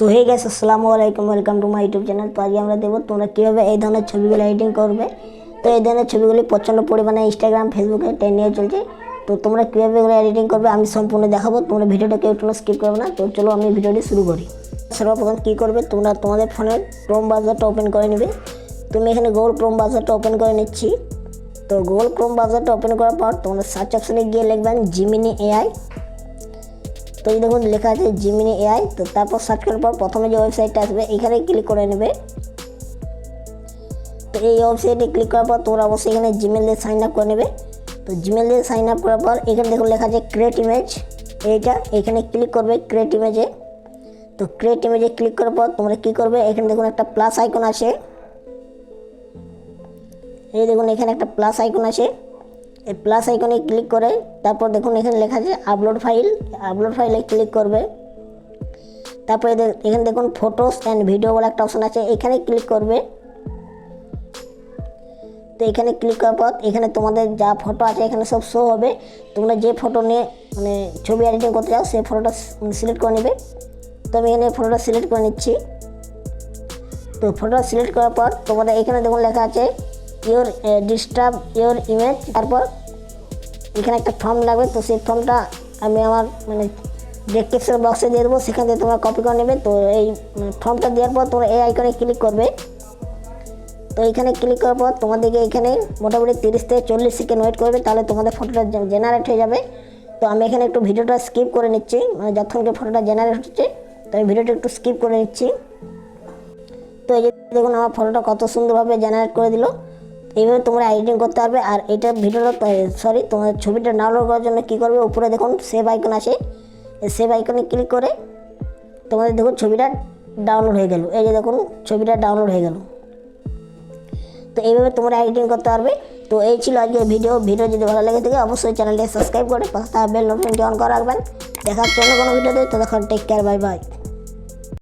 So hey guys আসসালামু আলাইকুম, welcome to my YouTube channel. তো আজকে আমরা দেখব তোমরা কীভাবে এই ধরনের ছবিগুলো এডিটিং করবে। তো এই ধরনের ছবিগুলি প্রচণ্ড পরিমাণে ইনস্টাগ্রাম ফেসবুকে ট্রেন্ডিংয়ে চলছে। তো তোমরা কীভাবে এগুলো এডিটিং করবে আমি সম্পূর্ণ দেখাবো। তোমরা ভিডিওটা কেউ একটু স্কিপ করবে না। তো চলো আমি ভিডিওটি শুরু করি। সর্বপ্রথম কী করবে, তোমরা তোমাদের ফোনের ক্রোম ব্রাউজারটা ওপেন করে নেবে। তুমি এখানে গুগল ক্রোম ব্রাউজারটা ওপেন করে নিচ্ছি। তো গুগল ক্রোম ব্রাউজারটা ওপেন করার পর তোমরা সার্চ অপশানে গিয়ে লিখবেন জিমিনি এআই। তো এই দেখুন লেখা আছে জিমিনি এআই। তো তারপর সার্চ করার পর প্রথমে যে ওয়েবসাইটটা আসবে এখানে ক্লিক করে নেবে। তো এই ওয়েবসাইটে ক্লিক করার পর তোমরা অবশ্যই এখানে জিমেল দিয়ে সাইন আপ করে নেবে। তো জিমেল দিয়ে সাইন আপ করার পর এখানে দেখুন লেখা আছে ক্রিয়েট ইমেজ, এইটা এখানে ক্লিক করবে ক্রিয়েট ইমেজে। তো ক্রিয়েট ইমেজে ক্লিক করার পর তোমরা কী করবে, এখানে দেখুন একটা প্লাস আইকন আছে, এই দেখুন এখানে একটা প্লাস আইকন আছে। এই প্লাস আইকনে ক্লিক করে তারপর দেখুন এখানে লেখা আছে আপলোড ফাইলে ক্লিক করবে। তারপরে এখানে দেখুন ফটোস অ্যান্ড ভিডিও বলে একটা অপশান আছে, এখানে ক্লিক করবে। তো এখানে ক্লিক করার পর এখানে তোমাদের যা ফটো আছে এখানে সব শো হবে। তোমরা যে ফটো নিয়ে ছবি এডিটিং করতে চাও সেই ফটোটা সিলেক্ট করে নেবে। তো আমি এখানে ফটোটা সিলেক্ট করে নিচ্ছি। তো ফটোটা সিলেক্ট করার পর তোমাদের এখানে দেখুন লেখা আছে ইওর ডিস্টার্ব ইওর ইমেজ। তারপর এখানে একটা ফর্ম লাগবে। তো সেই ফর্মটা আমি আমার ডেসক্রিপশন বক্সে দিয়ে দেবো, সেখান থেকে তোমরা কপি করে নেবে। তো এই ফর্মটা দেওয়ার পর তোমরা এই আইকনে ক্লিক করবে। তো এখানে ক্লিক করার পর তোমাদেরকে এখানে মোটামুটি 30 থেকে 40 সেকেন্ড ওয়েট করবে, তাহলে তোমাদের ফটোটা জেনারেট হয়ে যাবে। তো আমি এখানে একটু ভিডিওটা স্কিপ করে নিচ্ছি, যতক্ষণ ফটোটা জেনারেট হচ্ছে তো আমি ভিডিওটা একটু স্কিপ করে নিচ্ছি। তো এই যে দেখুন আমার ফটোটা কত সুন্দরভাবে জেনারেট করে দিল। এইভাবে তোমরা এডিটিং করতে পারবে। আর এটা ভিডিওটা তোমার ছবিটা ডাউনলোড করার জন্য কী করবে, উপরে দেখুন সেভ আইকন আছে, সেভ আইকনে ক্লিক করে তোমাদের দেখুন ছবিটা ডাউনলোড হয়ে গেল। এই যে দেখুন ছবিটা ডাউনলোড হয়ে গেল। তো এইভাবে তোমরা এডিটিং করতে পারবে। তো এই ছিল আজকের ভিডিও যদি ভালো লেগে থাকে অবশ্যই চ্যানেলটি সাবস্ক্রাইব করে পাশে থাকা বেল নোটিফিকেশন অন করে রাখবেন। দেখার জন্য কোনো ভিডিওতে, ততক্ষণ টেক কেয়ার, বাই বাই।